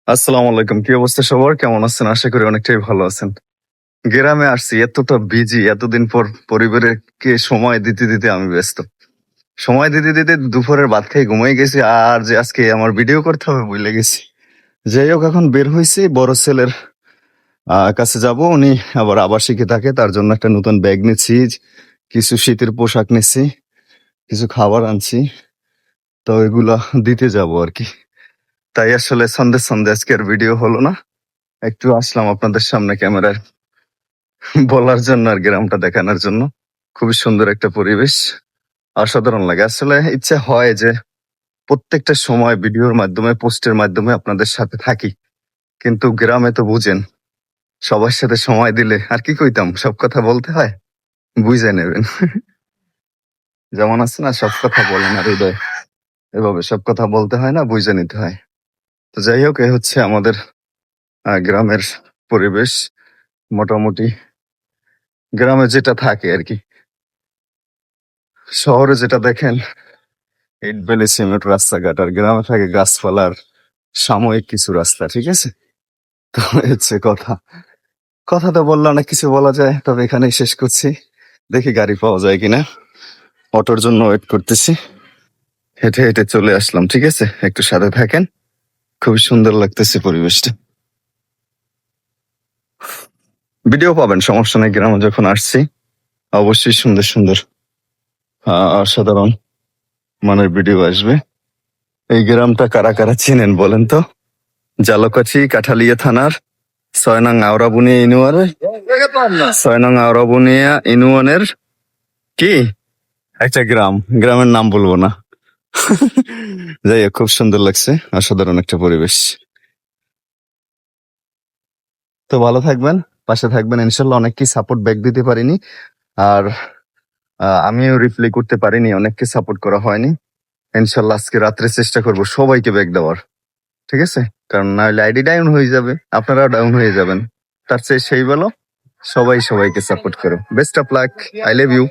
আসসালামু আলাইকুম। কি অবস্থা সবার? কেমন আছেন? আশা করি অনেকটাই ভালো আছেন। গ্রামে আসছি, এতটা বিজি, এতদিন পর পরিবারকে সময় দিতে দিতে আমি ব্যস্ত। সময় দিতে দিতে দুপুরের ভাত খেয়ে ঘুমিয়ে গেছি, আর যে আজকে আমার ভিডিও করতে হবে ভুলে গেছি। যাই হোক, এখন বের হয়েছি, বড় ছেলের কাছে যাব। উনি আবার আবাসিকে থাকে, তার জন্য একটা নতুন ব্যাগ নিচ্ছি, কিছু শীতের পোশাক নিচ্ছি, কিছু খাবার আনছি। তো এগুলা দিতে যাব আর কি। তাই আসলে সন্ধ্যে সন্ধ্যে আজকে আর ভিডিও হলো না। একটু আসলাম আপনাদের সামনে ক্যামেরার বলার জন্য আর গ্রামটা দেখানোর জন্য। খুবই সুন্দর একটা পরিবেশ, অসাধারণ লাগে। আসলে ইচ্ছে হয় যে প্রত্যেকটা সময় ভিডিওর মাধ্যমে, পোস্টের মাধ্যমে আপনাদের সাথে থাকি, কিন্তু গ্রামে তো বুঝেন, সবার সাথে সময় দিলে আর কি কইতাম, সব কথা বলতে হয়, বুঝে নেবেন। যেমন আছে না, সব কথা বলে না হৃদয়, এভাবে সব কথা বলতে হয় না, বুঝে নিতে হয়। তো যাই হোক, এ হচ্ছে আমাদের গ্রামের পরিবেশ। মোটামুটি গ্রামে যেটা থাকে আর কি, শহরে যেটা দেখেন ইট বেলে সিমেন্ট রাস্তাঘাট, আর গ্রামে থাকে গাছপালার সাময়িক কিছু রাস্তা। ঠিক আছে, তো এই হচ্ছে কথা। কথা তো বললে অনেক কিছু বলা যায়, তবে এখানেই শেষ করছি। দেখি গাড়ি পাওয়া যায় কিনা, অটোর জন্য ওয়েট করতেছি। হেঁটে হেঁটে চলে আসলাম, ঠিক আছে, একটু সাথে থাকেন। খুবই সুন্দর লাগতেছে পরিবেশটা। ভিডিও পাবেন, সমস্যা নেই। গ্রামে যখন আসছি অবশ্যই সুন্দর সুন্দর অসাধারণ মানের ভিডিও আসবে। এই গ্রামটা কারা কারা চেনেন বলেন তো? জালকাঠি, কাঠালিয়া থানার ৬ নং আওরাবুনিয়া ইউনিয়নের ৬ নং আওরাবুনিয়া ইউনিয়নের কি একটা গ্রাম, গ্রামের নাম বলবো না। যাই হোক, খুব সুন্দর লাগছে, অসাধারণ একটা পরিবেশ। তো ভালো থাকবেন, পাশে থাকবেন ইনশাল্লাহ। অনেককে সাপোর্ট ব্যাক দিতে পারিনি, আর আমিও রিপ্লাই করতে পারিনি, অনেককে সাপোর্ট করা হয়নি। ইনশাল্লাহ আজকে রাত্রে চেষ্টা করব সবাইকে ব্যাক দেওয়ার, ঠিক আছে? কারণ নাহলে আইডি ডাউন হয়ে যাবে, আপনারাও ডাউন হয়ে যাবেন। তার চেয়ে সেই বলো, সবাই সবাইকে সাপোর্ট করো। Best of luck, I love you.